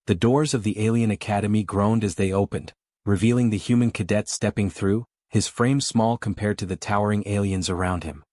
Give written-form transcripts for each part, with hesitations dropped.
The doors of the alien academy groaned as they opened, revealing the human cadet stepping through, his frame small compared to the towering aliens around him.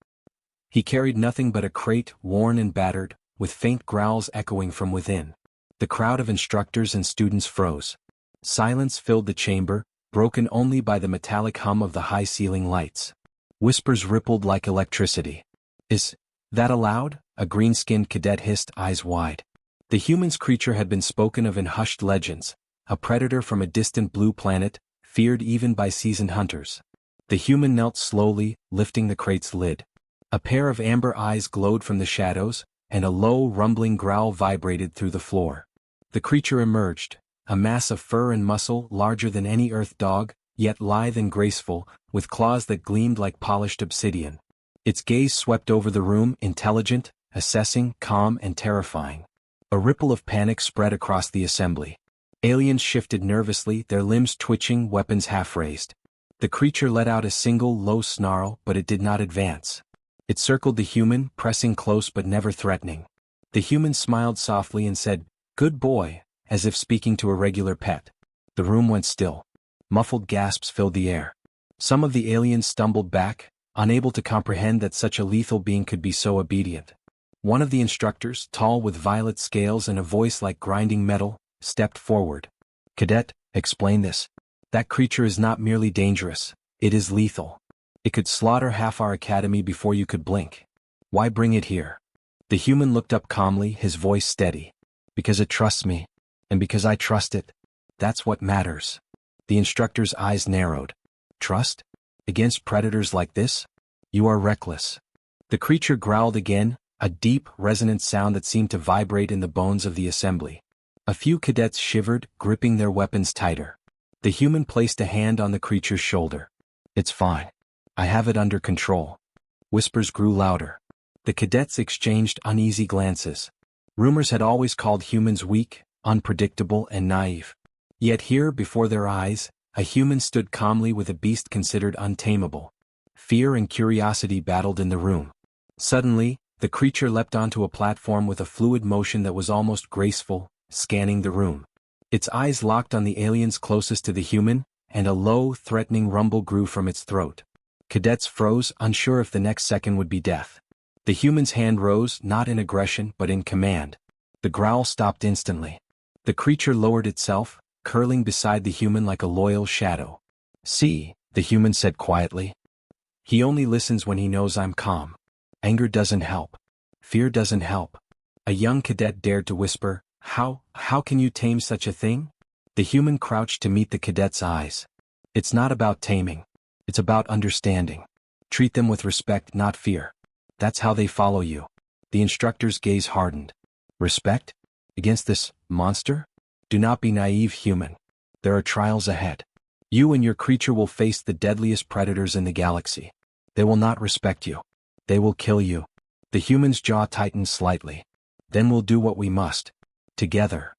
He carried nothing but a crate, worn and battered, with faint growls echoing from within. The crowd of instructors and students froze. Silence filled the chamber, broken only by the metallic hum of the high-ceiling lights. Whispers rippled like electricity. "Is that allowed?" a green-skinned cadet hissed, eyes wide. The human's creature had been spoken of in hushed legends, a predator from a distant blue planet, feared even by seasoned hunters. The human knelt slowly, lifting the crate's lid. A pair of amber eyes glowed from the shadows, and a low, rumbling growl vibrated through the floor. The creature emerged, a mass of fur and muscle larger than any earth dog, yet lithe and graceful, with claws that gleamed like polished obsidian. Its gaze swept over the room, intelligent, assessing, calm and terrifying. A ripple of panic spread across the assembly. Aliens shifted nervously, their limbs twitching, weapons half-raised. The creature let out a single low snarl, but it did not advance. It circled the human, pressing close but never threatening. The human smiled softly and said, "Good boy," as if speaking to a regular pet. The room went still. Muffled gasps filled the air. Some of the aliens stumbled back, unable to comprehend that such a lethal being could be so obedient. One of the instructors, tall with violet scales and a voice like grinding metal, stepped forward. "Cadet, explain this. That creature is not merely dangerous, it is lethal. It could slaughter half our academy before you could blink. Why bring it here?" The human looked up calmly, his voice steady. "Because it trusts me, and because I trust it. That's what matters." The instructor's eyes narrowed. "Trust? Against predators like this? You are reckless." The creature growled again, a deep, resonant sound that seemed to vibrate in the bones of the assembly. A few cadets shivered, gripping their weapons tighter. The human placed a hand on the creature's shoulder. "It's fine. I have it under control." Whispers grew louder. The cadets exchanged uneasy glances. Rumors had always called humans weak, unpredictable, and naive. Yet here, before their eyes, a human stood calmly with a beast considered untamable. Fear and curiosity battled in the room. Suddenly, the creature leapt onto a platform with a fluid motion that was almost graceful, scanning the room. Its eyes locked on the aliens closest to the human, and a low, threatening rumble grew from its throat. Cadets froze, unsure if the next second would be death. The human's hand rose, not in aggression but in command. The growl stopped instantly. The creature lowered itself, curling beside the human like a loyal shadow. "See," the human said quietly. "He only listens when he knows I'm calm. Anger doesn't help. Fear doesn't help." A young cadet dared to whisper, How can you tame such a thing?" The human crouched to meet the cadet's eyes. "It's not about taming. It's about understanding. Treat them with respect, not fear. That's how they follow you." The instructor's gaze hardened. "Respect? Against this monster? Do not be naive, human. There are trials ahead. You and your creature will face the deadliest predators in the galaxy. They will not respect you. They will kill you." The human's jaw tightened slightly. "Then we'll do what we must. Together."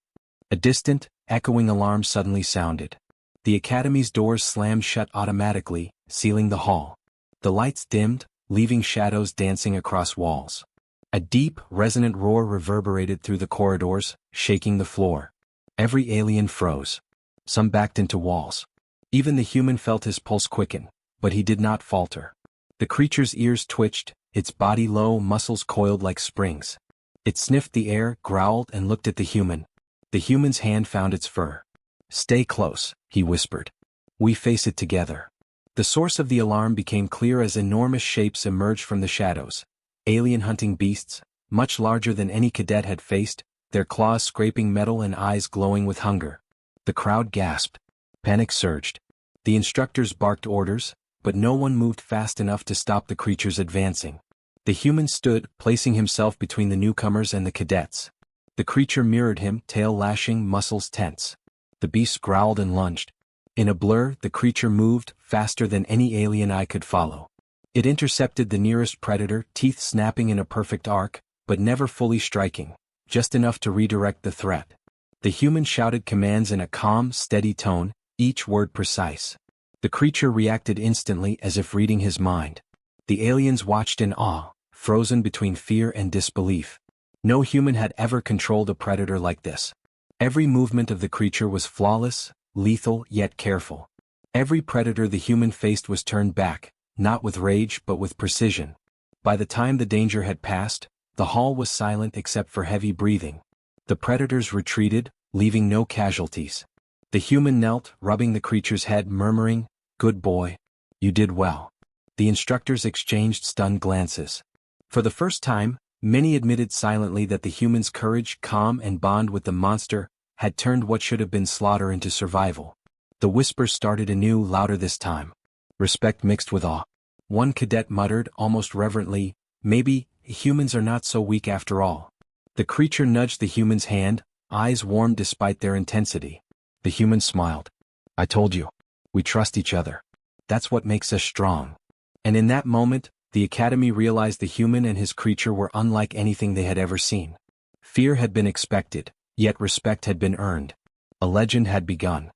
A distant, echoing alarm suddenly sounded. The academy's doors slammed shut automatically, sealing the hall. The lights dimmed, leaving shadows dancing across walls. A deep, resonant roar reverberated through the corridors, shaking the floor. Every alien froze. Some backed into walls. Even the human felt his pulse quicken, but he did not falter. The creature's ears twitched, its body low, muscles coiled like springs. It sniffed the air, growled, and looked at the human. The human's hand found its fur. "Stay close," he whispered. "We face it together." The source of the alarm became clear as enormous shapes emerged from the shadows. Alien hunting beasts, much larger than any cadet had faced, their claws scraping metal and eyes glowing with hunger. The crowd gasped. Panic surged. The instructors barked orders, but no one moved fast enough to stop the creatures advancing. The human stood, placing himself between the newcomers and the cadets. The creature mirrored him, tail lashing, muscles tense. The beast growled and lunged. In a blur, the creature moved, faster than any alien eye could follow. It intercepted the nearest predator, teeth snapping in a perfect arc, but never fully striking, just enough to redirect the threat. The human shouted commands in a calm, steady tone, each word precise. The creature reacted instantly as if reading his mind. The aliens watched in awe, frozen between fear and disbelief. No human had ever controlled a predator like this. Every movement of the creature was flawless, lethal yet careful. Every predator the human faced was turned back, not with rage but with precision. By the time the danger had passed, the hall was silent except for heavy breathing. The predators retreated, leaving no casualties. The human knelt, rubbing the creature's head, murmuring, "Good boy. You did well." The instructors exchanged stunned glances. For the first time, many admitted silently that the human's courage, calm, and bond with the monster had turned what should have been slaughter into survival. The whispers started anew, louder this time. Respect mixed with awe. One cadet muttered, almost reverently, "Maybe humans are not so weak after all." The creature nudged the human's hand, eyes warmed despite their intensity. The human smiled. "I told you. We trust each other. That's what makes us strong." And in that moment, the Academy realized the human and his creature were unlike anything they had ever seen. Fear had been expected, yet respect had been earned. A legend had begun.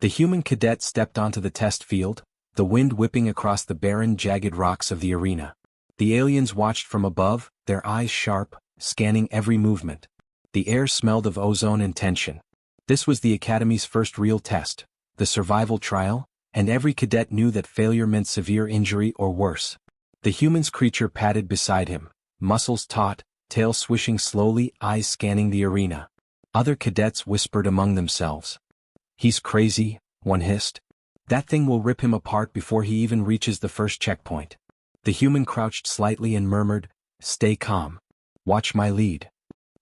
The human cadet stepped onto the test field, the wind whipping across the barren, jagged rocks of the arena. The aliens watched from above, their eyes sharp, scanning every movement. The air smelled of ozone and tension. This was the Academy's first real test, the survival trial, and every cadet knew that failure meant severe injury or worse. The human's creature padded beside him, muscles taut, tail swishing slowly, eyes scanning the arena. Other cadets whispered among themselves. "He's crazy," one hissed. "That thing will rip him apart before he even reaches the first checkpoint." The human crouched slightly and murmured, "Stay calm. Watch my lead."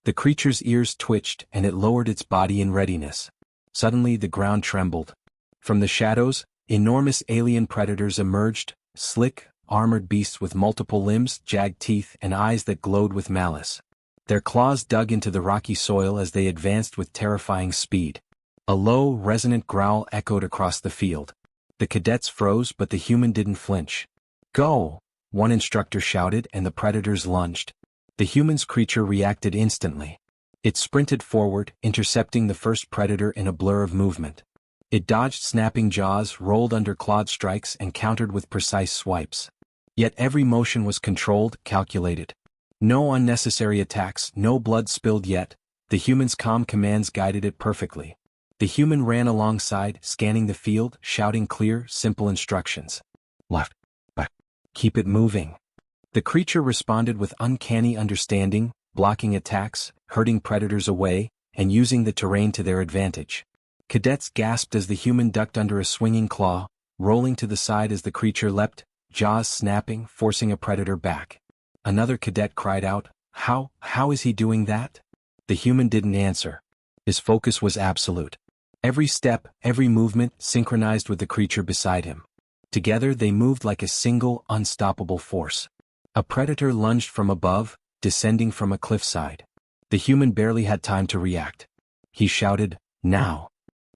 The creature's ears twitched and it lowered its body in readiness. Suddenly the ground trembled. From the shadows, enormous alien predators emerged, slick, armored beasts with multiple limbs, jagged teeth, and eyes that glowed with malice. Their claws dug into the rocky soil as they advanced with terrifying speed. A low, resonant growl echoed across the field. The cadets froze, but the human didn't flinch. "Go!" one instructor shouted, and the predators lunged. The human's creature reacted instantly. It sprinted forward, intercepting the first predator in a blur of movement. It dodged snapping jaws, rolled under clawed strikes, and countered with precise swipes. Yet every motion was controlled, calculated. No unnecessary attacks, no blood spilled yet. The human's calm commands guided it perfectly. The human ran alongside, scanning the field, shouting clear, simple instructions. "Left, back, keep it moving." The creature responded with uncanny understanding, blocking attacks, herding predators away, and using the terrain to their advantage. Cadets gasped as the human ducked under a swinging claw, rolling to the side as the creature leapt, jaws snapping, forcing a predator back. Another cadet cried out, How is he doing that?" The human didn't answer. His focus was absolute. Every step, every movement synchronized with the creature beside him. Together they moved like a single, unstoppable force. A predator lunged from above, descending from a cliffside. The human barely had time to react. He shouted, "Now!"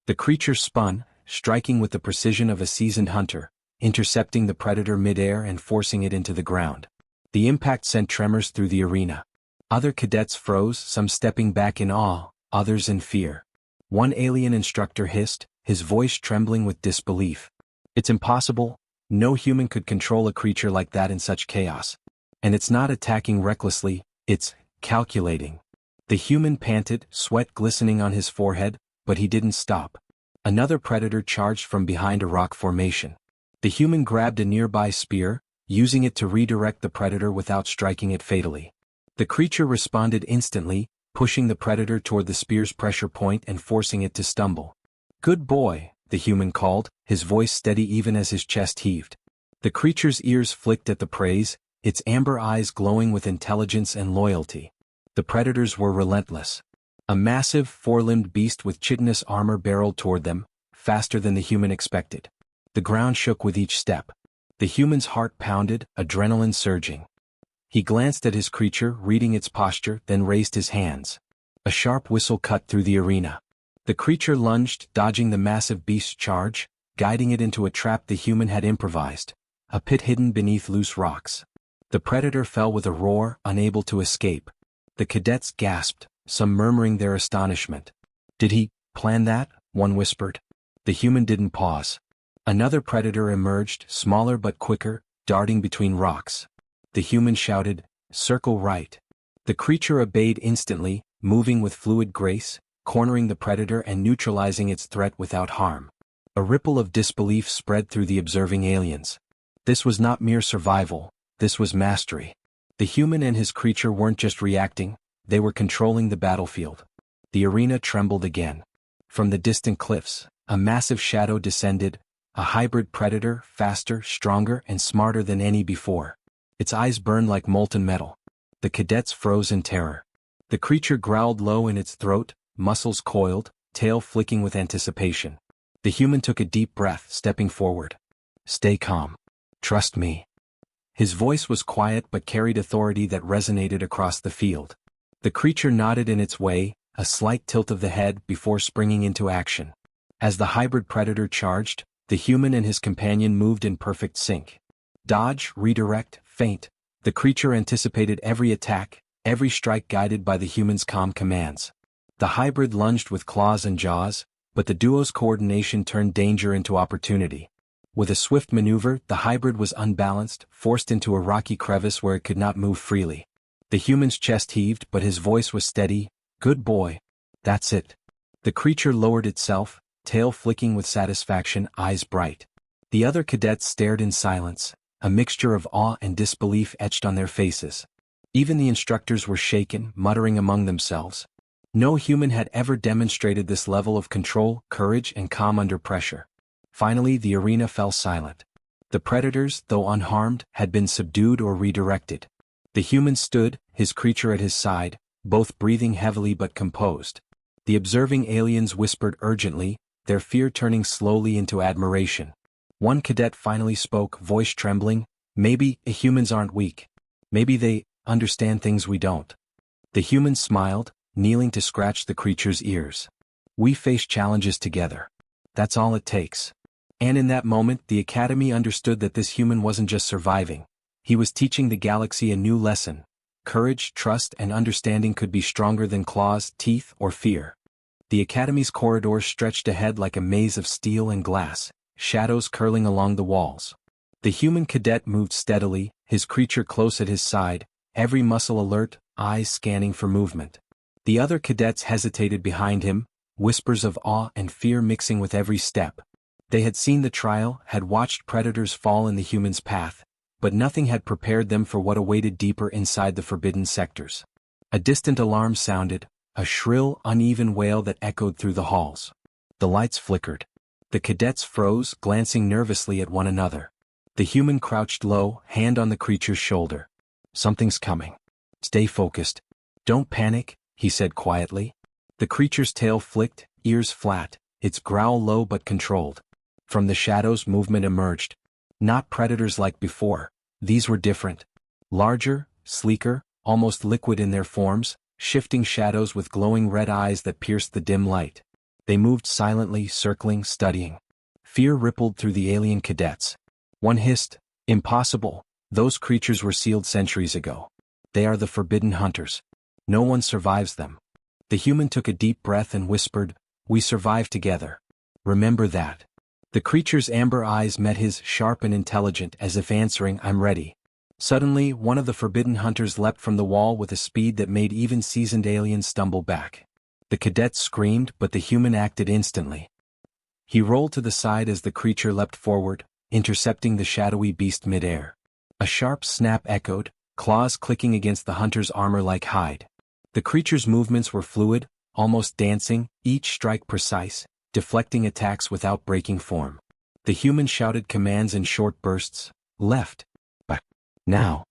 The creature spun, striking with the precision of a seasoned hunter, intercepting the predator midair and forcing it into the ground. The impact sent tremors through the arena. Other cadets froze, some stepping back in awe, others in fear. One alien instructor hissed, his voice trembling with disbelief. "It's impossible. No human could control a creature like that in such chaos. And it's not attacking recklessly, it's calculating." The human panted, sweat glistening on his forehead, but he didn't stop. Another predator charged from behind a rock formation. The human grabbed a nearby spear, using it to redirect the predator without striking it fatally. The creature responded instantly, pushing the predator toward the spear's pressure point and forcing it to stumble. "Good boy," the human called, his voice steady even as his chest heaved. The creature's ears flicked at the praise, its amber eyes glowing with intelligence and loyalty. The predators were relentless. A massive, four-limbed beast with chitinous armor barreled toward them, faster than the human expected. The ground shook with each step. The human's heart pounded, adrenaline surging. He glanced at his creature, reading its posture, then raised his hands. A sharp whistle cut through the arena. The creature lunged, dodging the massive beast's charge, guiding it into a trap the human had improvised, a pit hidden beneath loose rocks. The predator fell with a roar, unable to escape. The cadets gasped, some murmuring their astonishment. "Did he plan that?" one whispered. The human didn't pause. Another predator emerged, smaller but quicker, darting between rocks. The human shouted, "Circle right." The creature obeyed instantly, moving with fluid grace, cornering the predator and neutralizing its threat without harm. A ripple of disbelief spread through the observing aliens. This was not mere survival, this was mastery. The human and his creature weren't just reacting, they were controlling the battlefield. The arena trembled again. From the distant cliffs, a massive shadow descended, a hybrid predator, faster, stronger, and smarter than any before. Its eyes burned like molten metal. The cadets froze in terror. The creature growled low in its throat, muscles coiled, tail flicking with anticipation. The human took a deep breath, stepping forward. "Stay calm. Trust me." His voice was quiet but carried authority that resonated across the field. The creature nodded in its way, a slight tilt of the head before springing into action. As the hybrid predator charged, the human and his companion moved in perfect sync. Dodge, redirect, feint. The creature anticipated every attack, every strike guided by the human's calm commands. The hybrid lunged with claws and jaws, but the duo's coordination turned danger into opportunity. With a swift maneuver, the hybrid was unbalanced, forced into a rocky crevice where it could not move freely. The human's chest heaved, but his voice was steady. "Good boy. That's it." The creature lowered itself, tail flicking with satisfaction, eyes bright. The other cadets stared in silence, a mixture of awe and disbelief etched on their faces. Even the instructors were shaken, muttering among themselves. No human had ever demonstrated this level of control, courage, and calm under pressure. Finally, the arena fell silent. The predators, though unharmed, had been subdued or redirected. The human stood, his creature at his side, both breathing heavily but composed. The observing aliens whispered urgently, their fear turning slowly into admiration. One cadet finally spoke, voice trembling, "Maybe humans aren't weak. Maybe they understand things we don't." The human smiled, kneeling to scratch the creature's ears. "We face challenges together. That's all it takes." And in that moment, the Academy understood that this human wasn't just surviving. He was teaching the galaxy a new lesson. Courage, trust, and understanding could be stronger than claws, teeth, or fear. The Academy's corridors stretched ahead like a maze of steel and glass, shadows curling along the walls. The human cadet moved steadily, his creature close at his side, every muscle alert, eyes scanning for movement. The other cadets hesitated behind him, whispers of awe and fear mixing with every step. They had seen the trial, had watched predators fall in the human's path, but nothing had prepared them for what awaited deeper inside the forbidden sectors. A distant alarm sounded, a shrill, uneven wail that echoed through the halls. The lights flickered. The cadets froze, glancing nervously at one another. The human crouched low, hand on the creature's shoulder. "Something's coming. Stay focused. Don't panic," he said quietly. The creature's tail flicked, ears flat, its growl low but controlled. From the shadows, movement emerged. Not predators like before, these were different. Larger, sleeker, almost liquid in their forms, shifting shadows with glowing red eyes that pierced the dim light. They moved silently, circling, studying. Fear rippled through the alien cadets. One hissed, "Impossible, those creatures were sealed centuries ago. They are the forbidden hunters. No one survives them." The human took a deep breath and whispered, "We survive together. Remember that." The creature's amber eyes met his, sharp and intelligent, as if answering, "I'm ready." Suddenly, one of the forbidden hunters leapt from the wall with a speed that made even seasoned aliens stumble back. The cadet screamed, but the human acted instantly. He rolled to the side as the creature leapt forward, intercepting the shadowy beast midair. A sharp snap echoed, claws clicking against the hunter's armor like hide. The creature's movements were fluid, almost dancing, each strike precise, deflecting attacks without breaking form. The human shouted commands in short bursts, "Left. Back. Now."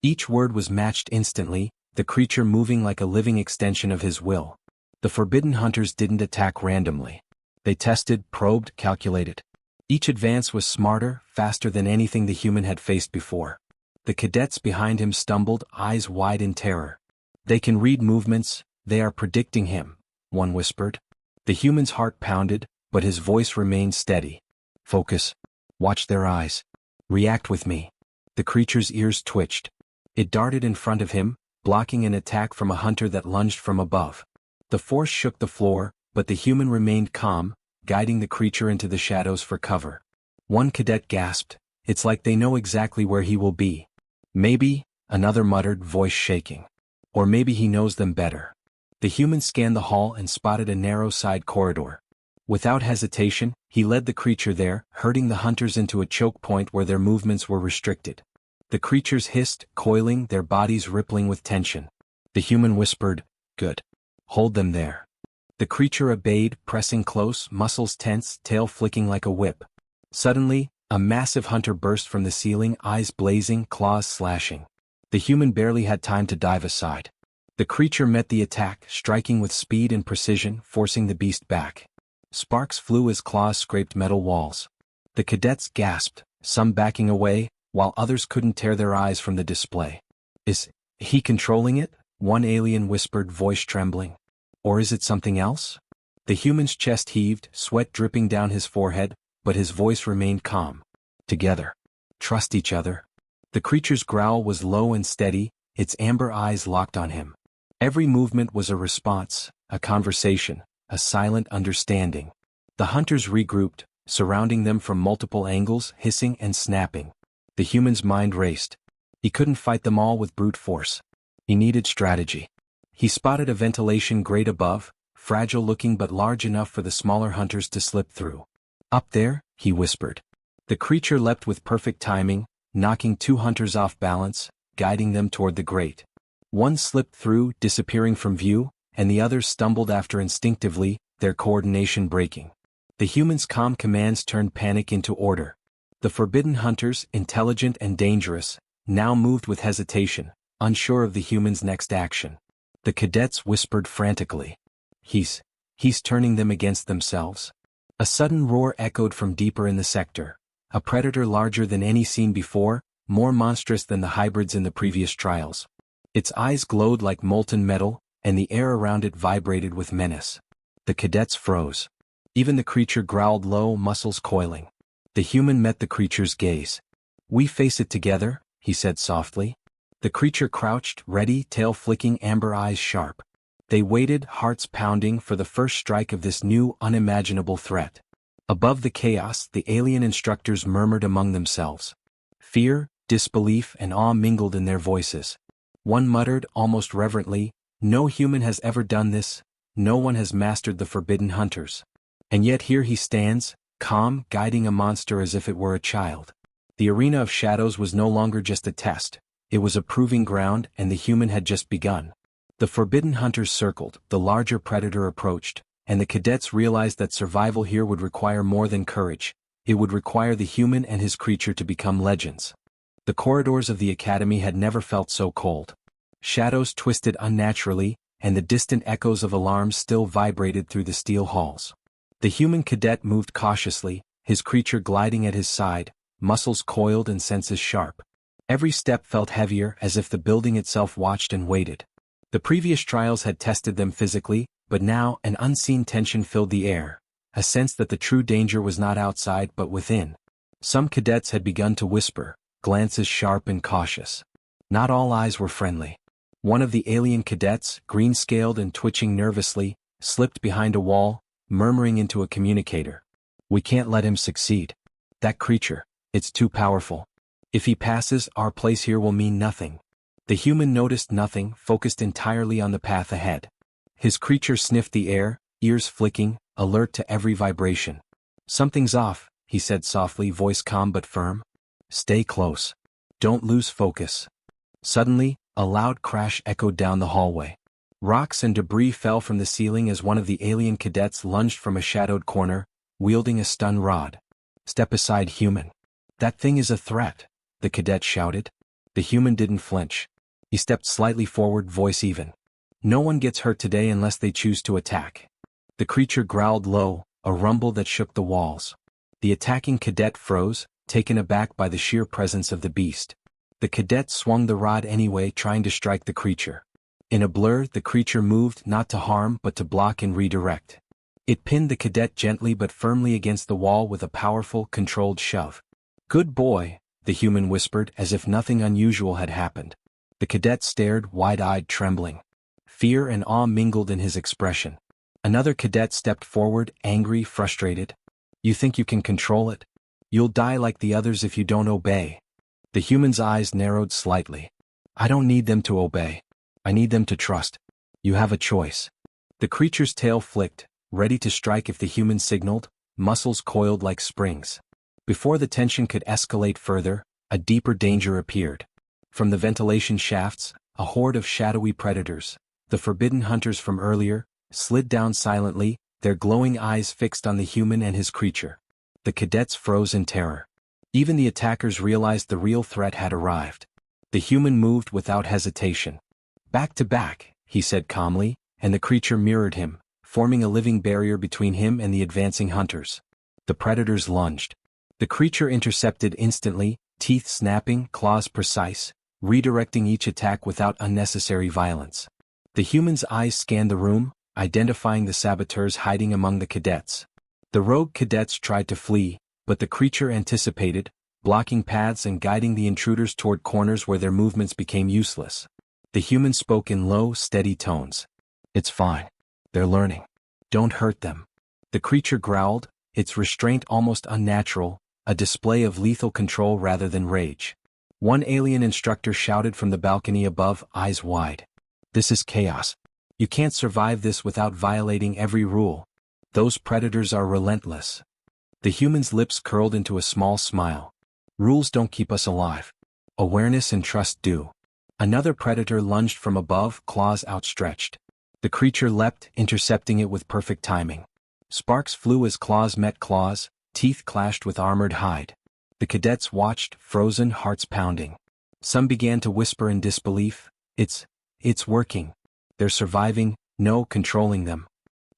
Each word was matched instantly, the creature moving like a living extension of his will. The forbidden hunters didn't attack randomly. They tested, probed, calculated. Each advance was smarter, faster than anything the human had faced before. The cadets behind him stumbled, eyes wide in terror. "They can read movements, they are predicting him," one whispered. The human's heart pounded, but his voice remained steady. "Focus. Watch their eyes. React with me." The creature's ears twitched. It darted in front of him, blocking an attack from a hunter that lunged from above. The force shook the floor, but the human remained calm, guiding the creature into the shadows for cover. One cadet gasped, "It's like they know exactly where he will be." "Maybe," another muttered, voice shaking. "Or maybe he knows them better." The human scanned the hall and spotted a narrow side corridor. Without hesitation, he led the creature there, herding the hunters into a choke point where their movements were restricted. The creatures hissed, coiling, their bodies rippling with tension. The human whispered, "Good. Hold them there." The creature obeyed, pressing close, muscles tense, tail flicking like a whip. Suddenly, a massive hunter burst from the ceiling, eyes blazing, claws slashing. The human barely had time to dive aside. The creature met the attack, striking with speed and precision, forcing the beast back. Sparks flew as claws scraped metal walls. The cadets gasped, some backing away, while others couldn't tear their eyes from the display. "Is he controlling it?" one alien whispered, voice trembling. "Or is it something else?" The human's chest heaved, sweat dripping down his forehead, but his voice remained calm. "Together. Trust each other." The creature's growl was low and steady, its amber eyes locked on him. Every movement was a response, a conversation, a silent understanding. The hunters regrouped, surrounding them from multiple angles, hissing and snapping. The human's mind raced. He couldn't fight them all with brute force. He needed strategy. He spotted a ventilation grate above, fragile looking but large enough for the smaller hunters to slip through. "Up there," he whispered. The creature leapt with perfect timing, knocking two hunters off balance, guiding them toward the grate. One slipped through, disappearing from view, and the others stumbled after instinctively, their coordination breaking. The human's calm commands turned panic into order. The forbidden hunters, intelligent and dangerous, now moved with hesitation, unsure of the human's next action. The cadets whispered frantically. He's turning them against themselves." A sudden roar echoed from deeper in the sector. A predator larger than any seen before, more monstrous than the hybrids in the previous trials. Its eyes glowed like molten metal, and the air around it vibrated with menace. The cadets froze. Even the creature growled low, muscles coiling. The human met the creature's gaze. "We face it together," he said softly. The creature crouched, ready, tail flicking, amber eyes sharp. They waited, hearts pounding, for the first strike of this new, unimaginable threat. Above the chaos, the alien instructors murmured among themselves. Fear, disbelief, and awe mingled in their voices. One muttered, almost reverently, "No human has ever done this, no one has mastered the forbidden hunters. And yet here he stands, calm, guiding a monster as if it were a child." The arena of shadows was no longer just a test, it was a proving ground, and the human had just begun. The forbidden hunters circled, the larger predator approached, and the cadets realized that survival here would require more than courage, it would require the human and his creature to become legends. The corridors of the academy had never felt so cold. Shadows twisted unnaturally, and the distant echoes of alarms still vibrated through the steel halls. The human cadet moved cautiously, his creature gliding at his side, muscles coiled and senses sharp. Every step felt heavier, as if the building itself watched and waited. The previous trials had tested them physically, but now an unseen tension filled the air, a sense that the true danger was not outside but within. Some cadets had begun to whisper, glances sharp and cautious. Not all eyes were friendly. One of the alien cadets, green-scaled and twitching nervously, slipped behind a wall, murmuring into a communicator. "We can't let him succeed. That creature, it's too powerful. If he passes, our place here will mean nothing." The human noticed nothing, focused entirely on the path ahead. His creature sniffed the air, ears flicking, alert to every vibration. "Something's off," he said softly, voice calm but firm. "Stay close. Don't lose focus." Suddenly, a loud crash echoed down the hallway. Rocks and debris fell from the ceiling as one of the alien cadets lunged from a shadowed corner, wielding a stun rod. "Step aside, human. That thing is a threat," the cadet shouted. The human didn't flinch. He stepped slightly forward, voice even. "No one gets hurt today unless they choose to attack." The creature growled low, a rumble that shook the walls. The attacking cadet froze, taken aback by the sheer presence of the beast. The cadet swung the rod anyway, trying to strike the creature. In a blur, the creature moved not to harm but to block and redirect. It pinned the cadet gently but firmly against the wall with a powerful, controlled shove. "Good boy," the human whispered, as if nothing unusual had happened. The cadet stared, wide-eyed, trembling. Fear and awe mingled in his expression. Another cadet stepped forward, angry, frustrated. "You think you can control it? You'll die like the others if you don't obey." The human's eyes narrowed slightly. "I don't need them to obey. I need them to trust." You have a choice. The creature's tail flicked, ready to strike if the human signaled, muscles coiled like springs. Before the tension could escalate further, a deeper danger appeared. From the ventilation shafts, a horde of shadowy predators, the forbidden hunters from earlier, slid down silently, their glowing eyes fixed on the human and his creature. The cadets froze in terror. Even the attackers realized the real threat had arrived. The human moved without hesitation. Back to back, he said calmly, and the creature mirrored him, forming a living barrier between him and the advancing hunters. The predators lunged. The creature intercepted instantly, teeth snapping, claws precise, redirecting each attack without unnecessary violence. The human's eyes scanned the room, identifying the saboteurs hiding among the cadets. The rogue cadets tried to flee, but the creature anticipated, blocking paths and guiding the intruders toward corners where their movements became useless. The human spoke in low, steady tones. "It's fine. They're learning. Don't hurt them." The creature growled, its restraint almost unnatural, a display of lethal control rather than rage. One alien instructor shouted from the balcony above, eyes wide. "This is chaos. You can't survive this without violating every rule. Those predators are relentless." The human's lips curled into a small smile. "Rules don't keep us alive. Awareness and trust do." Another predator lunged from above, claws outstretched. The creature leapt, intercepting it with perfect timing. Sparks flew as claws met claws, teeth clashed with armored hide. The cadets watched, frozen, hearts pounding. Some began to whisper in disbelief, It's working. They're surviving, no controlling them."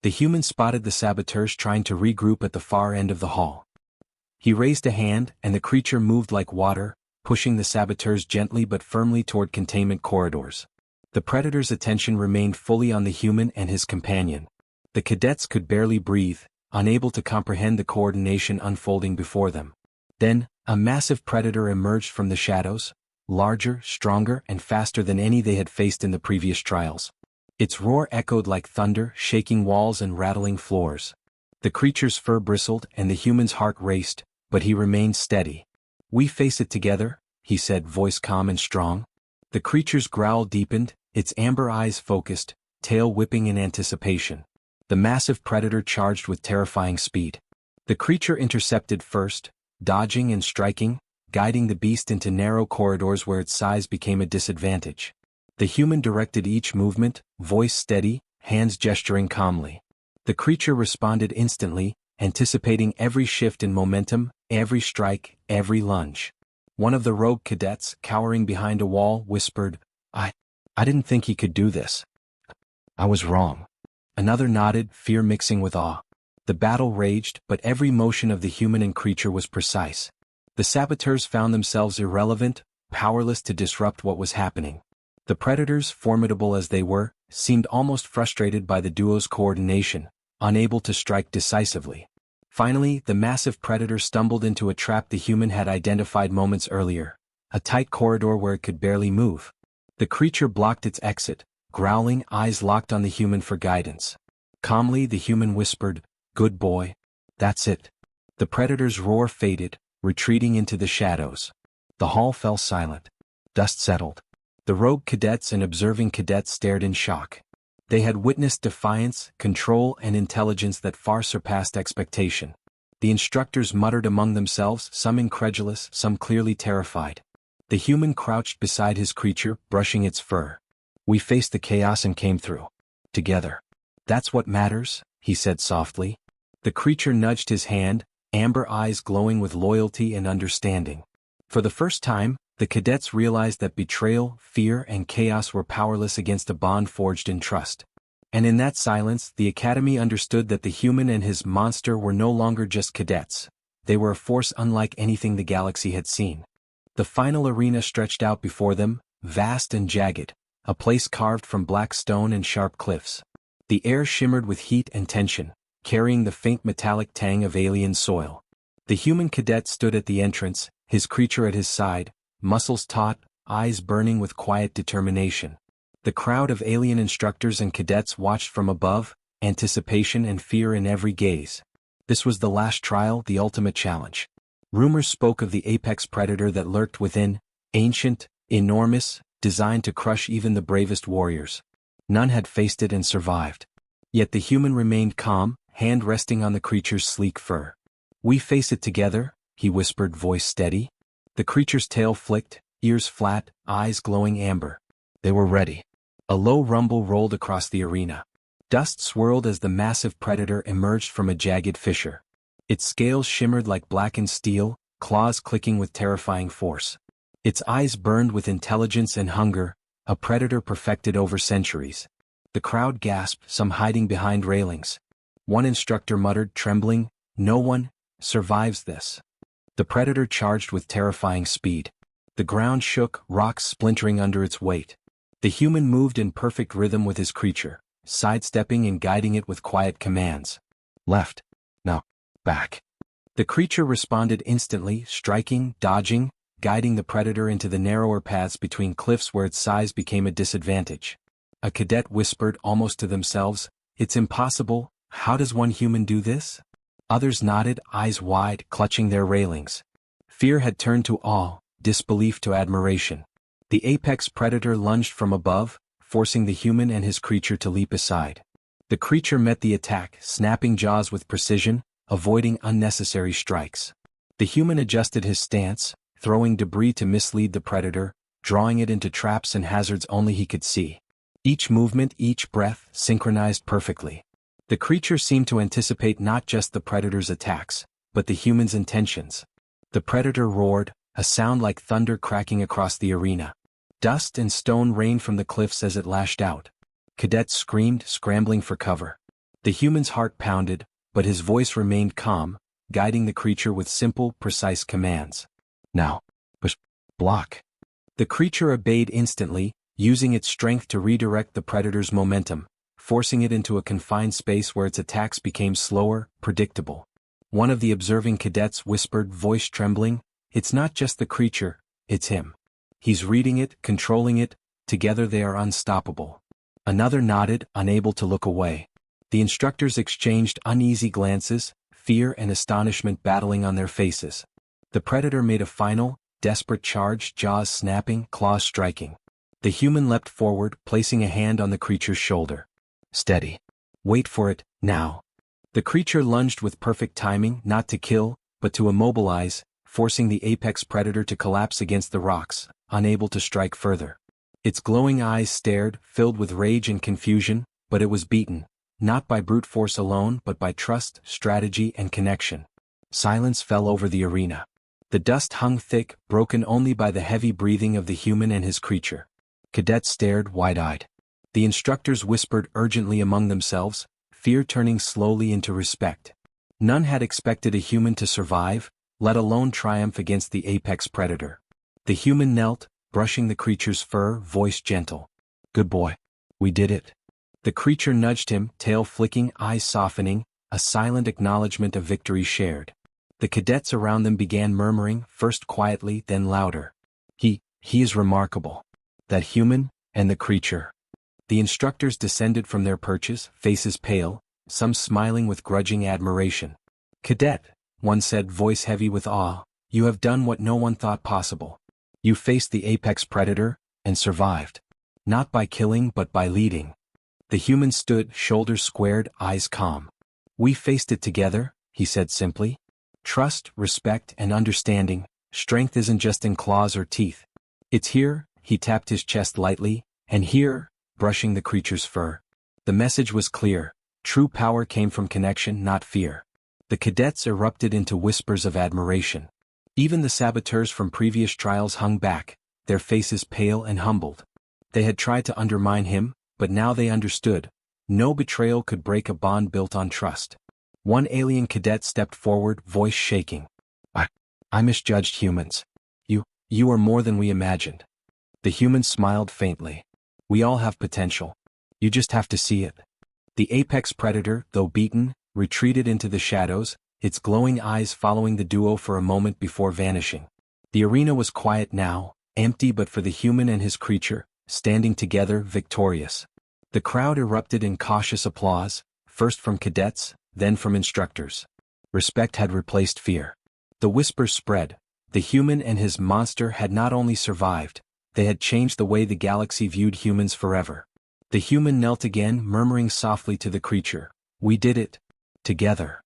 The human spotted the saboteurs trying to regroup at the far end of the hall. He raised a hand, and the creature moved like water, pushing the saboteurs gently but firmly toward containment corridors. The predator's attention remained fully on the human and his companion. The cadets could barely breathe, unable to comprehend the coordination unfolding before them. Then, a massive predator emerged from the shadows, larger, stronger, and faster than any they had faced in the previous trials. Its roar echoed like thunder, shaking walls and rattling floors. The creature's fur bristled and the human's heart raced, but he remained steady. "We face it together," he said, voice calm and strong. The creature's growl deepened, its amber eyes focused, tail whipping in anticipation. The massive predator charged with terrifying speed. The creature intercepted first, dodging and striking, guiding the beast into narrow corridors where its size became a disadvantage. The human directed each movement, voice steady, hands gesturing calmly. The creature responded instantly, anticipating every shift in momentum, every strike, every lunge. One of the rogue cadets, cowering behind a wall, whispered, I didn't think he could do this. I was wrong." Another nodded, fear mixing with awe. The battle raged, but every motion of the human and creature was precise. The saboteurs found themselves irrelevant, powerless to disrupt what was happening. The predators, formidable as they were, seemed almost frustrated by the duo's coordination, unable to strike decisively. Finally, the massive predator stumbled into a trap the human had identified moments earlier, a tight corridor where it could barely move. The creature blocked its exit, growling, eyes locked on the human for guidance. Calmly, the human whispered, "Good boy. That's it." The predator's roar faded, retreating into the shadows. The hall fell silent. Dust settled. The rogue cadets and observing cadets stared in shock. They had witnessed defiance, control, and intelligence that far surpassed expectation. The instructors muttered among themselves, some incredulous, some clearly terrified. The human crouched beside his creature, brushing its fur. "We faced the chaos and came through. Together. That's what matters," he said softly. The creature nudged his hand, amber eyes glowing with loyalty and understanding. For the first time, the cadets realized that betrayal, fear, and chaos were powerless against a bond forged in trust. And in that silence, the Academy understood that the human and his monster were no longer just cadets. They were a force unlike anything the galaxy had seen. The final arena stretched out before them, vast and jagged, a place carved from black stone and sharp cliffs. The air shimmered with heat and tension, carrying the faint metallic tang of alien soil. The human cadet stood at the entrance, his creature at his side, muscles taut, eyes burning with quiet determination. The crowd of alien instructors and cadets watched from above, anticipation and fear in every gaze. This was the last trial, the ultimate challenge. Rumors spoke of the apex predator that lurked within, ancient, enormous, designed to crush even the bravest warriors. None had faced it and survived. Yet the human remained calm, hand resting on the creature's sleek fur. "We face it together," he whispered, voice steady. The creature's tail flicked, ears flat, eyes glowing amber. They were ready. A low rumble rolled across the arena. Dust swirled as the massive predator emerged from a jagged fissure. Its scales shimmered like blackened steel, claws clicking with terrifying force. Its eyes burned with intelligence and hunger, a predator perfected over centuries. The crowd gasped, some hiding behind railings. One instructor muttered, trembling, "No one survives this." The predator charged with terrifying speed. The ground shook, rocks splintering under its weight. The human moved in perfect rhythm with his creature, sidestepping and guiding it with quiet commands. "Left. Now. Back." The creature responded instantly, striking, dodging, guiding the predator into the narrower paths between cliffs where its size became a disadvantage. A cadet whispered, almost to themselves, "It's impossible. How does one human do this?" Others nodded, eyes wide, clutching their railings. Fear had turned to awe, disbelief to admiration. The apex predator lunged from above, forcing the human and his creature to leap aside. The creature met the attack, snapping jaws with precision, avoiding unnecessary strikes. The human adjusted his stance, throwing debris to mislead the predator, drawing it into traps and hazards only he could see. Each movement, each breath, synchronized perfectly. The creature seemed to anticipate not just the predator's attacks, but the human's intentions. The predator roared, a sound like thunder cracking across the arena. Dust and stone rained from the cliffs as it lashed out. Cadets screamed, scrambling for cover. The human's heart pounded, but his voice remained calm, guiding the creature with simple, precise commands. "Now. Push. Block." The creature obeyed instantly, using its strength to redirect the predator's momentum, forcing it into a confined space where its attacks became slower, predictable. One of the observing cadets whispered, voice trembling, "It's not just the creature, it's him. He's reading it, controlling it, together they are unstoppable." Another nodded, unable to look away. The instructors exchanged uneasy glances, fear and astonishment battling on their faces. The predator made a final, desperate charge, jaws snapping, claws striking. The human leapt forward, placing a hand on the creature's shoulder. "Steady. Wait for it, now." The creature lunged with perfect timing, not to kill, but to immobilize, forcing the apex predator to collapse against the rocks, unable to strike further. Its glowing eyes stared, filled with rage and confusion, but it was beaten, not by brute force alone but by trust, strategy and connection. Silence fell over the arena. The dust hung thick, broken only by the heavy breathing of the human and his creature. Cadets stared wide-eyed. The instructors whispered urgently among themselves, fear turning slowly into respect. None had expected a human to survive, let alone triumph against the apex predator. The human knelt, brushing the creature's fur, voice gentle. "Good boy. We did it." The creature nudged him, tail flicking, eyes softening, a silent acknowledgement of victory shared. The cadets around them began murmuring, first quietly, then louder. He is remarkable. That human, and the creature." The instructors descended from their perches, faces pale, some smiling with grudging admiration. "Cadet," one said, voice heavy with awe, "you have done what no one thought possible. You faced the apex predator, and survived. Not by killing but by leading." The human stood, shoulders squared, eyes calm. "We faced it together," he said simply. "Trust, respect, and understanding, strength isn't just in claws or teeth. It's here," he tapped his chest lightly, "and here," brushing the creature's fur. The message was clear. True power came from connection, not fear. The cadets erupted into whispers of admiration. Even the saboteurs from previous trials hung back, their faces pale and humbled. They had tried to undermine him, but now they understood. No betrayal could break a bond built on trust. One alien cadet stepped forward, voice shaking. I misjudged humans. You are more than we imagined." The human smiled faintly. "We all have potential. You just have to see it." The apex predator, though beaten, retreated into the shadows, its glowing eyes following the duo for a moment before vanishing. The arena was quiet now, empty but for the human and his creature, standing together, victorious. The crowd erupted in cautious applause, first from cadets, then from instructors. Respect had replaced fear. The whispers spread. The human and his monster had not only survived, they had changed the way the galaxy viewed humans forever. The human knelt again, murmuring softly to the creature, "We did it. Together."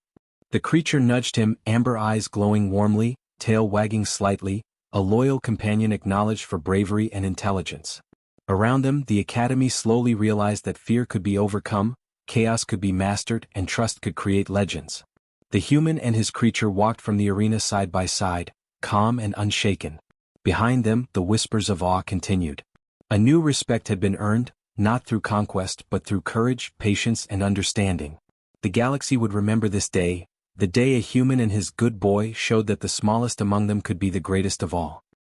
The creature nudged him, amber eyes glowing warmly, tail wagging slightly, a loyal companion acknowledged for bravery and intelligence. Around them, the academy slowly realized that fear could be overcome, chaos could be mastered, and trust could create legends. The human and his creature walked from the arena side by side, calm and unshaken. Behind them, the whispers of awe continued. A new respect had been earned, not through conquest but through courage, patience, and understanding. The galaxy would remember this day, the day a human and his good boy showed that the smallest among them could be the greatest of all.